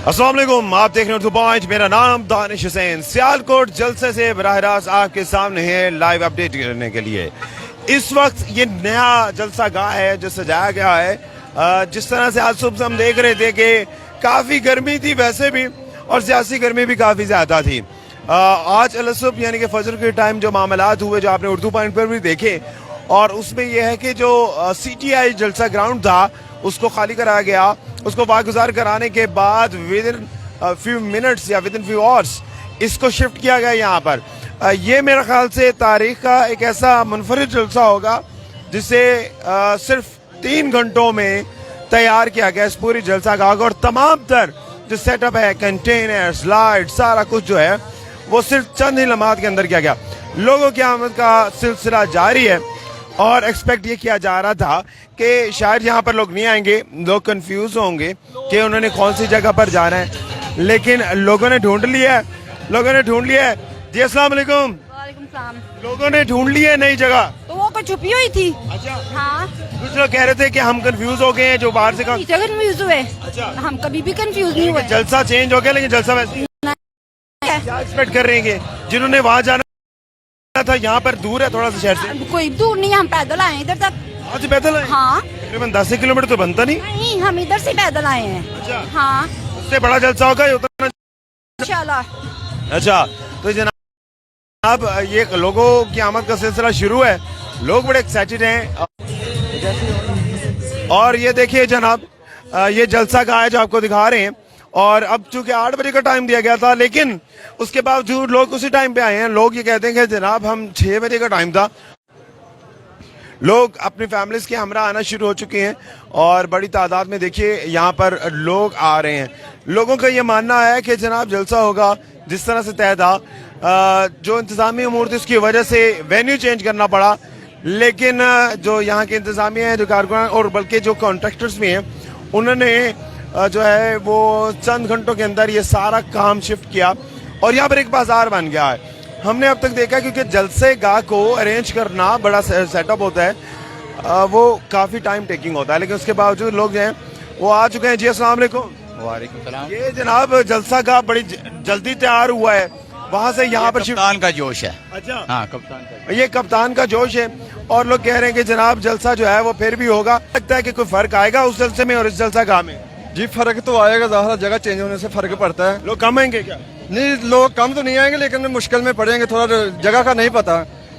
अस्सलाम वालेकुम, आप देख रहे हैं उर्दू पॉइंट। मेरा नाम दानिश हुसैन। सियालकोट जलसे से बराह रास्त आपके सामने है लाइव अपडेट करने के लिए। इस वक्त ये नया जलसा गाह है जो सजाया गया है। जिस तरह से आज सुबह हम देख रहे थे कि काफ़ी गर्मी थी वैसे भी, और सियासी गर्मी भी काफ़ी ज़्यादा थी। आज अलसुब यानी कि फजर के टाइम जो मामलात हुए, जो आपने उर्दू पॉइंट पर भी देखे, और उसमें यह है कि जो CTI जलसा ग्राउंड था उसको खाली कराया गया। उसको वागुजार कराने के बाद विद इन फ्यू मिनट्स या विद इन फ्यू आवर्स इसको शिफ्ट किया गया यहाँ पर। ये मेरे ख्याल से तारीख का एक ऐसा मुनफरिद जलसा होगा जिसे सिर्फ 3 घंटों में तैयार किया गया इस पूरी जलसा गाह को। और तमाम तर जो सेटअप है, कंटेनर्स, लाइट, सारा कुछ जो है वो सिर्फ चंद ही लम्हात के अंदर किया गया। लोगों की आमद का सिलसिला जारी है और एक्सपेक्ट ये किया जा रहा था कि शायद यहाँ पर लोग नहीं आएंगे, लोग कंफ्यूज होंगे कि उन्होंने कौन सी जगह पर जाना है, लेकिन लोगों ने ढूंढ लिया है। जी अस्सलाम वालेकुम। वालेकुम सलाम। लोगों ने ढूंढ ली है नई जगह। तो वो कोई छुपी हुई थी। अच्छा। हाँ, कुछ लोग कह रहे थे कि हम कंफ्यूज हो गए हैं जो बाहर से कंफ्यूज हुए। अच्छा। हम कभी भी कंफ्यूज नहीं हुए। जलसा चेंज हो गया लेकिन जलसा वैसे क्या एक्सपेक्ट कर रहे हैं कि जिन्होंने वहाँ जाना था, यहाँ पर दूर है थोड़ा सा शहर से? कोई दूर नहीं, हम पैदल आए इधर तक। वहाँ से पैदल आए? हाँ, तकरीबन 10 किलोमीटर तो बनता नहीं। नहीं, हम इधर से पैदल आए हैं। अच्छा। हाँ, उससे बड़ा जलसा होगा ये उतना। इंशाल्लाह। अच्छा, तो जनाब ये लोगों की आमद का सिलसिला शुरू है, लोग बड़े एक्साइटेड हैं। और ये देखिए जनाब, ये जलसा गाह है जो आपको दिखा रहे हैं। और अब चूंकि 8 बजे का टाइम दिया गया था, लेकिन उसके बावजूद लोग उसी टाइम पे आए हैं। लोग ये कहते हैं कि जनाब हम 6 बजे का टाइम था। लोग अपनी फैमिलीज के हमरा आना शुरू हो चुके हैं और बड़ी तादाद में देखिए यहाँ पर लोग आ रहे हैं। लोगों का ये मानना है कि जनाब जलसा होगा जिस तरह से तय था। जो इंतजामी अमूर थी उसकी वजह से वेन्यू चेंज करना पड़ा, लेकिन जो यहाँ के इंतजामिया हैं, जो कारकुनान और बल्कि जो कॉन्ट्रैक्टर्स भी हैं, उन्होंने जो है वो चंद घंटों के अंदर ये सारा काम शिफ्ट किया और यहाँ पर एक बाजार बन गया है। हमने अब तक देखा क्योंकि जलसे गाह को अरेंज करना बड़ा सेटअप होता है, वो काफ़ी टाइम टेकिंग होता है, लेकिन उसके बावजूद लोग जो हैं वो आ चुके हैं। जी अस्सलाम वालेकुम। वालेकुम सलाम। ये जनाब जलसा गाह बड़ी जल्दी तैयार हुआ है, वहाँ से यहाँ पर कप्तान का जोश है। अच्छा। हाँ, कप्तान का। ये कप्तान का जोश है और लोग कह रहे हैं कि जनाब जलसा जो है वो फिर भी होगा। लगता है कि कोई फर्क आएगा उस जलसे में और इस जलसा गाह में? जी फर्क तो आएगा, ज़ाहिर है जगह चेंज होने से फर्क पड़ता है। लोग कम आएंगे क्या? नहीं, लोग कम तो नहीं आएंगे लेकिन मुश्किल में पड़ेंगे, थोड़ा जगह का नहीं पता।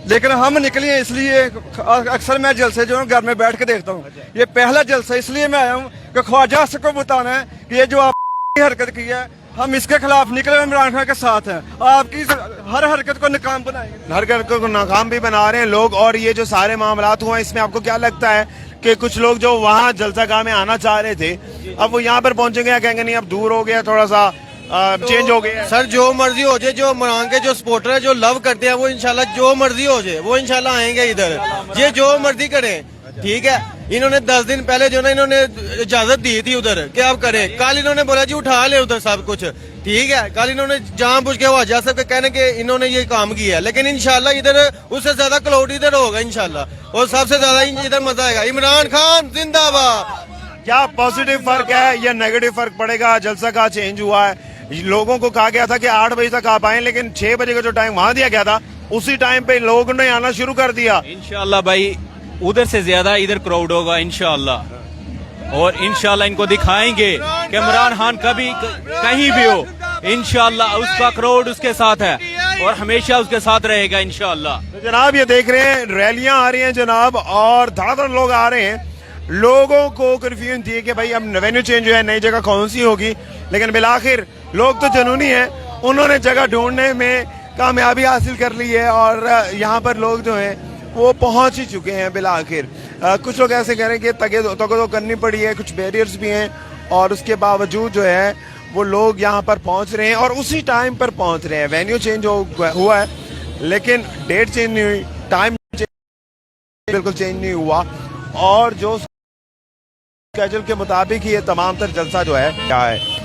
लेकिन हम निकले हैं इसलिए, अक्सर मैं जलसे जो घर में बैठ के देखता हूँ। ये पहला जलसा इसलिए मैं आया हूँ कि ख्वाजा को बताना है कि ये जो आप हरकत की है, हम इसके खिलाफ निकले, इमरान खान के साथ हैं। आपकी हर हरकत को नाकाम बनाएंगे। हर हरकत को नाकाम भी बना रहे हैं लोग। और ये जो सारे मामलात हुए इसमें आपको क्या लगता है कि कुछ लोग जो वहाँ जलसा गाह में आना चाह रहे थे, अब वो यहाँ पर पहुंचेंगे या कहेंगे नहीं अब दूर हो गया, थोड़ा सा चेंज हो गया? सर जो मर्जी हो जाए, जो इमरान के जो सपोर्टर है, जो लव करते हैं, वो इंशाल्लाह जो मर्जी हो जाए वो इंशाल्लाह आएंगे इधर। ये जो मर्जी करें, ठीक है। इन्होंने 10 दिन पहले जो ना इन्होंने इजाजत दी थी उधर कि आप करें। कल इन्होंने बोला जी उठा ले उधर सब कुछ, ठीक है। कल इन्होंने जानबूझ के ख्वाजा साहब के कहने के इन्होंने ये काम किया है, लेकिन इंशाल्लाह इधर उससे ज्यादा क्राउड इधर होगा इंशाल्लाह, और सबसे ज्यादा इधर मजा आएगा। इमरान खान जिंदाबाद। क्या पॉजिटिव फर्क है या नेगेटिव फर्क पड़ेगा? जलसा गाह चेंज हुआ है, लोगों को कहा गया था कि 8 बजे तक आप आए, लेकिन 6 बजे का जो टाइम वहां दिया गया था उसी टाइम पे लोगों ने आना शुरू कर दिया। इंशाल्लाह भाई उधर से ज्यादा इधर क्राउड होगा इंशाल्लाह, और इंशाल्लाह इनको दिखाएंगे कि इमरान खान कभी कहीं भी हो, इंशाल्लाह उसका क्राउड उसके साथ है और हमेशा उसके साथ रहेगा इंशाल्लाह। तो जनाब ये देख रहे हैं रैलियां आ रही हैं जनाब, और धड़ाधड़ लोग आ रहे हैं। लोगों को कन्फ्यूजन थी कि भाई अब रेवेन्यू चेंज है, नई जगह कौन सी होगी, लेकिन बिलाखिर लोग तो जुनूनी हैं, उन्होंने जगह ढूंढने में कामयाबी हासिल कर ली है और यहाँ पर लोग जो हैं वो पहुंच ही चुके हैं बिलाखिर। कुछ लोग ऐसे कह रहे हैं कि तगो करनी पड़ी है, कुछ बैरियर्स भी हैं, और उसके बावजूद जो है वो लोग यहाँ पर पहुंच रहे हैं और उसी टाइम पर पहुंच रहे हैं। वेन्यू चेंज हुआ है लेकिन डेट चेंज नहीं हुई, टाइम बिल्कुल चेंज नहीं हुआ, और जो स्केड्यूल के मुताबिक ही ये तमाम तर जलसा जो है क्या है।